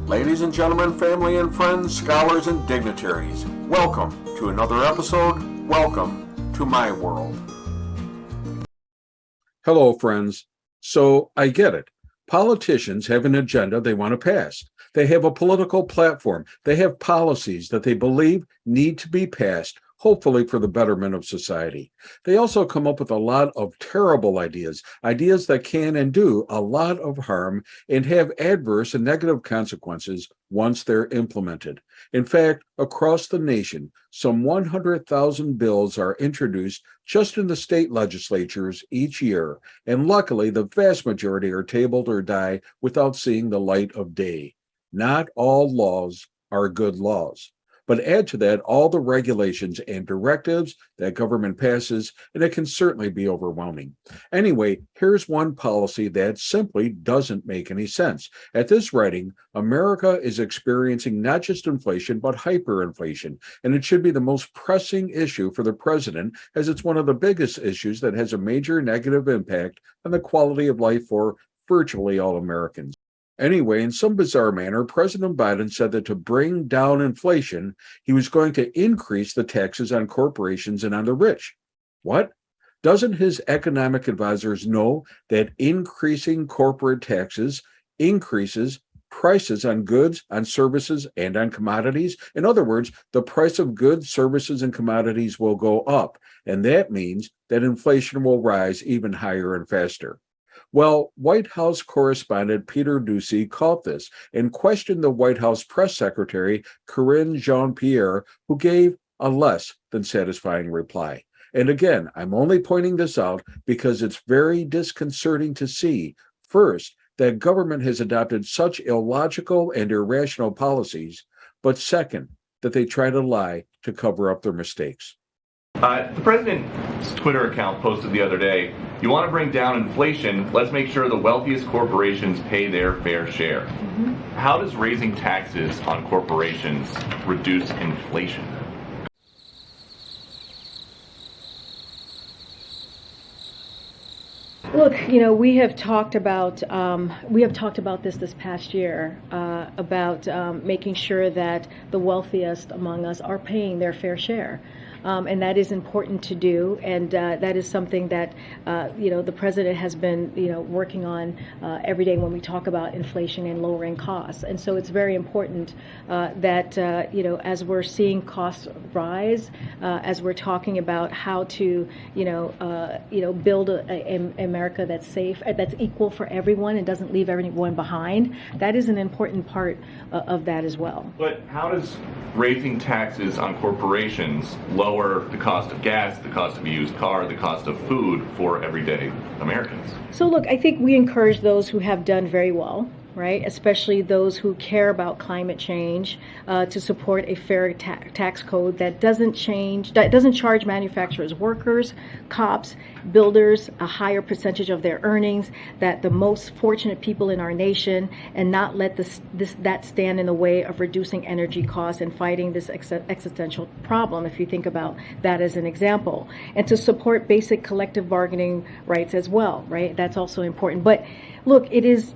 Ladies and gentlemen, family and friends, scholars and dignitaries, welcome to another episode. Welcome to my world. Hello, friends. So I get it. Politicians have an agenda they want to pass. They have a political platform. They have policies that they believe need to be passed, hopefully for the betterment of society. They also come up with a lot of terrible ideas that can and do a lot of harm and have adverse and negative consequences once they're implemented. In fact, across the nation, some 100,000 bills are introduced just in the state legislatures each year, and luckily the vast majority are tabled or die without seeing the light of day. Not all laws are good laws. But add to that all the regulations and directives that government passes, and it can certainly be overwhelming. Anyway, here's one policy that simply doesn't make any sense. At this writing, America is experiencing not just inflation, but hyperinflation, and it should be the most pressing issue for the president, as it's one of the biggest issues that has a major negative impact on the quality of life for virtually all Americans. Anyway, in some bizarre manner, President Biden said that to bring down inflation, he was going to increase the taxes on corporations and on the rich. What? Doesn't his economic advisors know that increasing corporate taxes increases prices on goods, on services, and on commodities? In other words, the price of goods, services, and commodities will go up, and that means that inflation will rise even higher and faster. Well, White House correspondent Peter Doocy caught this and questioned the White House press secretary, Karine Jean-Pierre, who gave a less than satisfying reply. And again, I'm only pointing this out because it's very disconcerting to see, first, that government has adopted such illogical and irrational policies, but second, that they try to lie to cover up their mistakes. The president's Twitter account posted the other day, "You want to bring down inflation, let's make sure the wealthiest corporations pay their fair share." How does raising taxes on corporations reduce inflation? Look, we have talked about this past year about making sure that the wealthiest among us are paying their fair share. And that is important to do, and that is something that the president has been working on every day when we talk about inflation and lowering costs. And so it's very important that as we're seeing costs rise, as we're talking about how to build a America that's safe, that's equal for everyone and doesn't leave everyone behind. That is an important part of that as well. But how does raising taxes on corporations lower the cost of gas, the cost of a used car, the cost of food for everyday Americans? So look, I think we encourage those who have done very well, right, especially those who care about climate change, to support a fair tax code that doesn't charge manufacturers, workers, cops, builders a higher percentage of their earnings, that the most fortunate people in our nation, and not let that stand in the way of reducing energy costs and fighting this existential problem, if you think about that as an example. And to support basic collective bargaining rights as well, right? That's also important. But look, it is,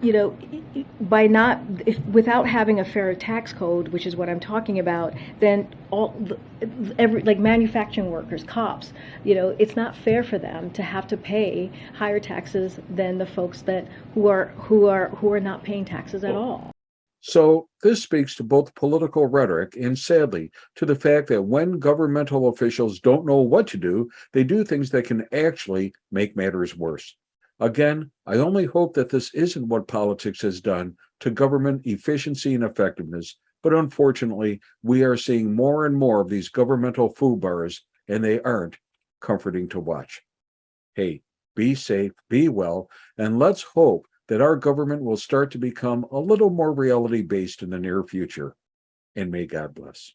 without having a fair tax code, which is what I'm talking about, then like manufacturing workers, cops, it's not fair for them to have to pay higher taxes than the folks who are not paying taxes at all. So this speaks to both political rhetoric and, sadly, to the fact that when governmental officials don't know what to do, they do things that can actually make matters worse. Again, I only hope that this isn't what politics has done to government efficiency and effectiveness, but unfortunately, we are seeing more and more of these governmental fubars, and they aren't comforting to watch. Hey, be safe, be well, and let's hope that our government will start to become a little more reality-based in the near future. And may God bless.